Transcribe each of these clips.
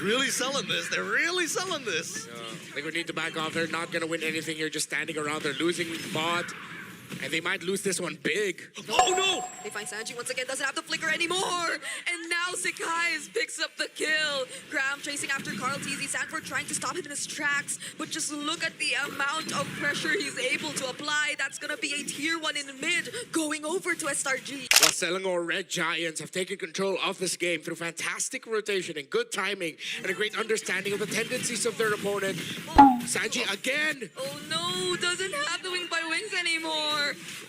Liquid's really selling this. They're really selling this. Liquid need to back off. They're not going to win anything here just standing around. They're losing bot. And they might lose this one big. Oh no! They find Sanji once again, doesn't have the flicker anymore. And now Sekysss picks up the kill. Graham chasing after Karltzy. Sanford trying to stop him in his tracks. But just look at the amount of pressure he's able to apply. That's gonna be a tier 1 in mid going over to SRG. Well, Selangor Red Giants have taken control of this game through fantastic rotation and good timing and a great understanding of the tendencies of their opponent. Sanji again! Oh no, doesn't have the wing by wings anymore.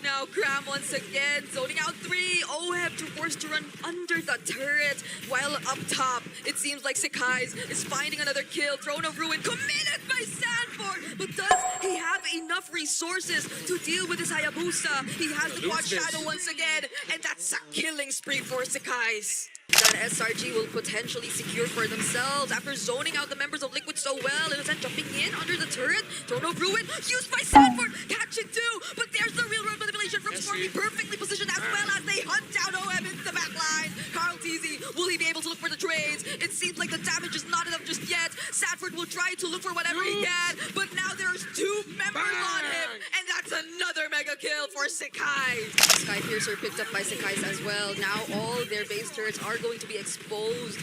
Now Graham once again zoning out 3. Oheb to forced to run under the turret. While up top, it seems like Sekysss is finding another kill. Throne of Ruin committed by Sanford. But does he have enough resources to deal with his Hayabusa? He has the quad shadow once again. And that's a killing spree for Sekysss. That SRG will potentially secure for themselves after zoning out the members of Liquid so well. Innocent jumping in under the turret. Throne of Ruin used by Sanford. Catch it too. But there's the real world manipulation from Stormy. Perfectly positioned as well as they hunt down OM into the back line. Karltzy, will he be able to look for the trades? It seems like the damage is not enough just yet. Sanford will try to look for whatever he can. But now there's 2 members on him. And that's another mega kill for Sekysss. Skypiercer picked up by Sekysss as well. Now all their base turrets are going to be exposed,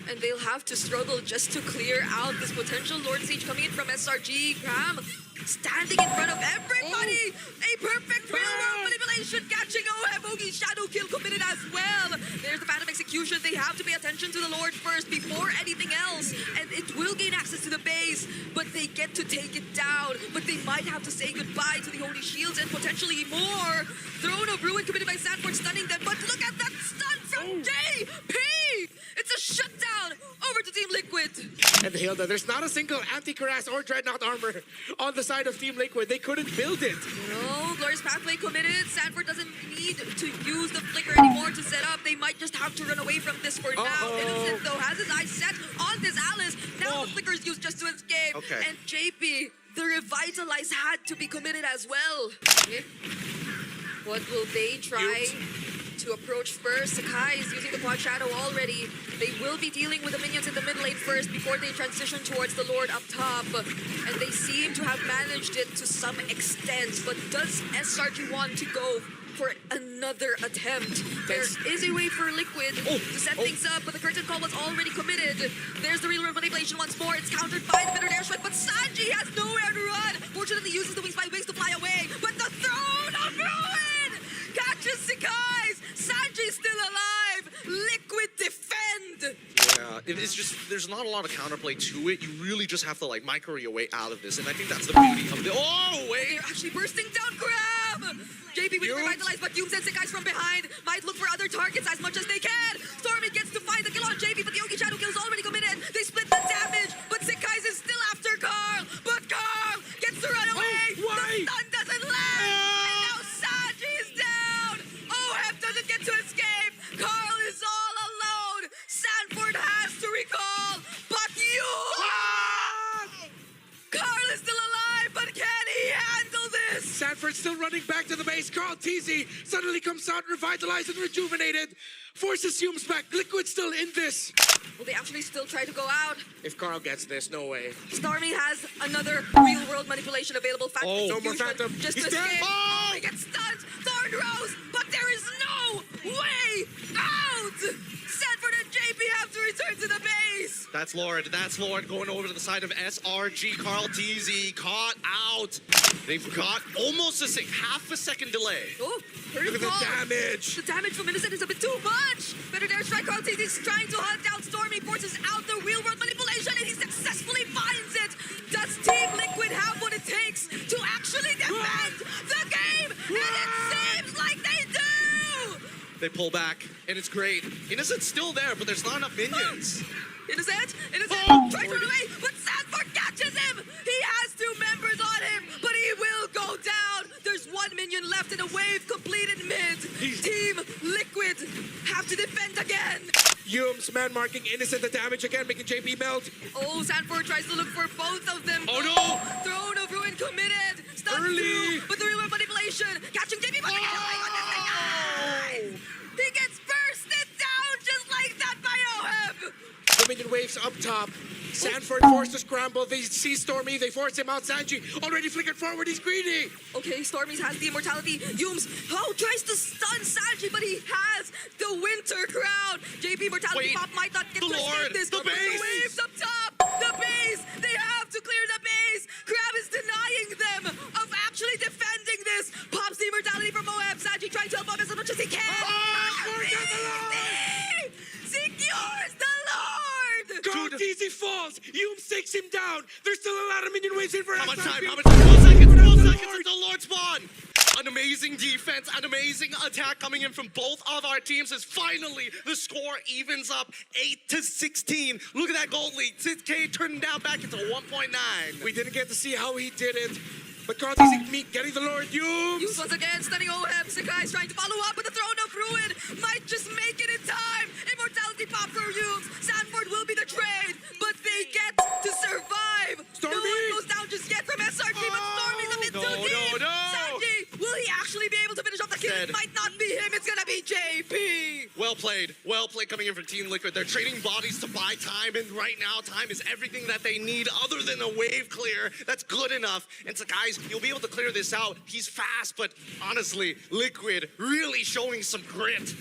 and they'll have to struggle just to clear out this potential Lord Siege coming in from SRG. Graham standing in front of everybody. A perfect real world manipulation, catching Bogey shadow kill committed as well. There's the Phantom Execution. They have to pay attention to the Lord first before anything else, and it will gain access to the base, but they get to take it down. But they might have to say goodbye to the Holy Shields and potentially more. Throne of Ruin committed by Sanford, stunning them, but look at that stun from JP! It's a shutdown over to Team Liquid. And Hilda, there's not a single anti-Cuirass or Dreadnought armor on the side of Team Liquid. They couldn't build it. No, Glorious Pathway committed. Sanford doesn't need to use the flicker anymore to set up. They might just have to run away from this for now. Innocent, though, has his eyes set on this Alice. Now the flicker's used just to escape. And JP, the Revitalize had to be committed as well. What will they try to approach first? Sekysss using the quad shadow already. They will be dealing with the minions in the mid lane first before they transition towards the Lord up top. And they seem to have managed it to some extent. But does SRG want to go for another attempt? There is a way for Liquid to set things up, but the curtain call was already committed. There's the real world manipulation once more. It's countered by the Bitter Airstrike, but Sanji has nowhere to run. Fortunately uses the wings by wings to fly away, but the Throne of Ruin catches Sekysss. Sanji's still alive. Liquid defend. Yeah, it's just, there's not a lot of counterplay to it. You really just have to like micro your way out of this, and I think that's the beauty of it. Oh, wait! They're actually bursting down Grab! JP with Revitalize, but Doom sends Sekysss from behind. Might look for other targets as much as they can. Stormy gets to find the kill on JP, but the Yogi Shadow kill is already committed. They split the damage, but Sekysss is still after Karl. But Karl gets to run away. The stun doesn't land. And now Sanji is down. Oheb doesn't get to escape. Karl is all alone. Sanford has to recall, but Karl is still alive, but can he handle this? Sanford's still running back to the base. Karltzy suddenly comes out revitalized and rejuvenated. Forces Humes back. Liquid still in this. Will they actually still try to go out? If Karl gets this, no way. Stormy has another real world manipulation available. Phantom no more Phantom. Just He's to dead. escape. Oh, he gets stunned. Thorn Rose, but there is no way out. Sanford and JP have to return to the base. That's Lord going over to the side of SRG. Karltzy caught out. They've got almost half a second delay. Oh, look at the damage. The damage from Innocent is a bit too much. Better Airstrike. Karltzy is trying to hunt down Stormy, forces out the real world manipulation, and he successfully finds it. Does Team Liquid have what it takes to actually defend the game? And it seems like they do. They pull back, and it's great. Innocent's still there, but there's not enough minions. Innocent tries to run away, but Sanford catches him. He has 2 members on him, but he will go down. There's 1 minion left in a wave completed mid. Team Liquid have to defend again. Humes man marking Innocent the damage again, making JP melt. Oh, Sanford tries to look for both of them. Oh no! Throne of Ruin committed. Stun Early. but the real manipulation catching JP. But he gets bursted down just like that by Oheb. Dominion waves up top. Sanford forced to scramble. They see Stormy. They force him out. Sanji already flickered forward. He's greedy. Okay, Stormy has the immortality. Yums, tries to stun Sanji, but he has the winter crown. JP Mortality Wait, Pop might not get the to Lord, escape this. the base. waves up top. The base. They have to clear the base. Crab is denying them of actually defending this. Pops the immortality from Moab. Sanji trying to help him as much as he can. forget the Lord. Secures the Lord. Karltzy falls. Yums takes him down. There's still a lot of minion waves in for How much SRP. time? How much time? 12 seconds. 12 The seconds Lord. until Lord spawn. An amazing defense, an amazing attack coming in from both of our teams as finally the score evens up 8-16. Look at that goal lead. 6K turning down back into 1.9. We didn't get to see how he did it, but Karltzy getting the Lord. Yums Yums. once again stunning Oheb. Sekysss trying to follow up with the Throne of Ruin. Might just make it in time. Immortality pop for Yums. Sanford will be the trade, but they get to survive. Stormy. No one goes down just yet from SRG, but Stormy's a bit too deep. no. Sanji, will he actually be able to finish off the kill? Dead. It might not be him. It's gonna be JP. Well played coming in from Team Liquid. They're trading bodies to buy time, and right now time is everything that they need other than a wave clear. That's good enough. And so guys, you'll be able to clear this out. He's fast, but honestly, Liquid really showing some grit.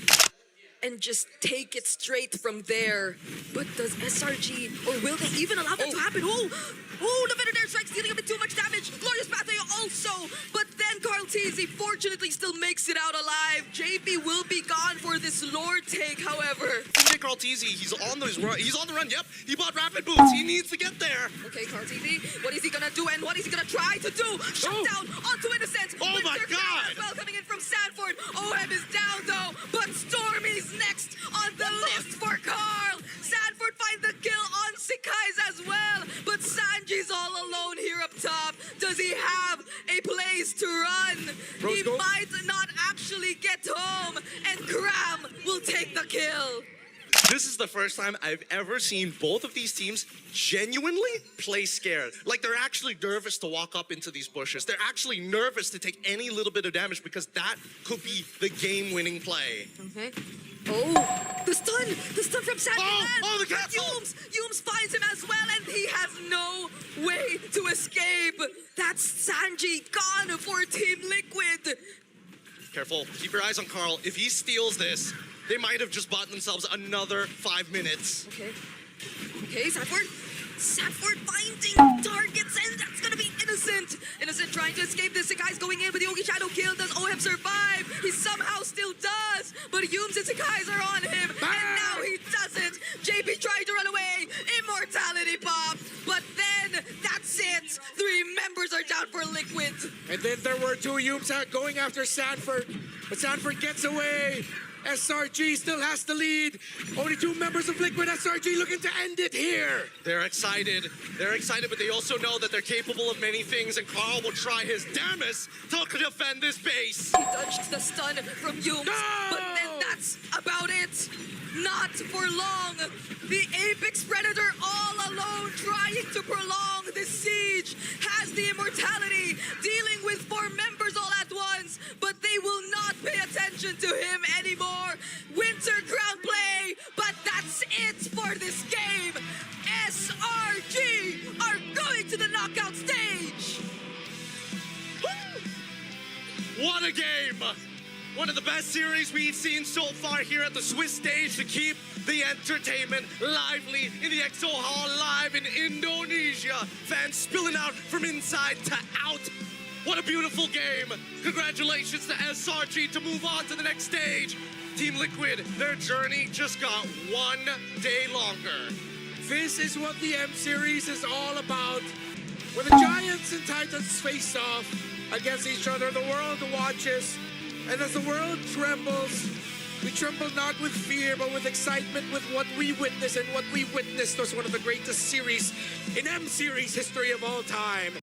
And just take it straight from there. But does SRG, or will they even allow that to happen? The Veteran Strike's dealing a bit too much damage. Glorious Pathway also. But then Karltzy fortunately still makes it out alive. JP will be gone for this Lord take, however. Karltzy, he's on the run. Yep, he bought rapid boots. He needs to get there. Okay, Karltzy, what is he gonna do and what is he gonna try to do? Shut down onto Innocent. Oh my Winter God. Crown as well coming in from Sanford. Oheb is down though, but Stormy's next on the list for Karl. Sanford finds the kill on Sekysss as well, but Sanji's all alone here up top. Does he have a place to run? He go. might not actually get home, and Cram will take the kill. This is the first time I've ever seen both of these teams genuinely play scared. Like they're actually nervous to walk up into these bushes. They're actually nervous to take any little bit of damage because that could be the game-winning play. Okay. The stun from Sanji. The castle! Yums finds him as well, and he has no way to escape. That's Sanji gone for Team Liquid. Careful, keep your eyes on Karl. If he steals this, they might have just bought themselves another 5 minutes. Okay, Sanford finding targets, and that's gonna be Innocent. Innocent trying to escape this. Sekysss going in with the Yogi Shadow kill. Does Oheb survive? He somehow still does, but Yums and Sekysss are on him, and now he doesn't. JP tried to run away. Immortality pop, but then that's it. 3 members are down for Liquid. And then there were 2 Yums going after Sanford, but Sanford gets away. SRG still has the lead. Only 2 members of Liquid. SRG looking to end it here. They're excited, but they also know that they're capable of many things, and Karl will try his damnedest to defend this base. He dodged the stun from Yums, but then that's about it. Not for long. The Apex Predator all alone trying to prolong the siege has the immortality, dealing with 4 members all at once, but they will not pay attention to him anymore. Winter Crown play, but that's it for this game. SRG are going to the knockout stage. What a game! One of the best series we've seen so far here at the Swiss stage to keep the entertainment lively in the EXO Hall live in Indonesia. Fans spilling out from inside to out. What a beautiful game. Congratulations to SRG to move on to the next stage. Team Liquid, their journey just got 1 day longer. This is what the M series is all about. When the Giants and Titans face off against each other, the world watches. And as the world trembles, we tremble not with fear, but with excitement with what we witness. And what we witnessed was one of the greatest series in M series history of all time.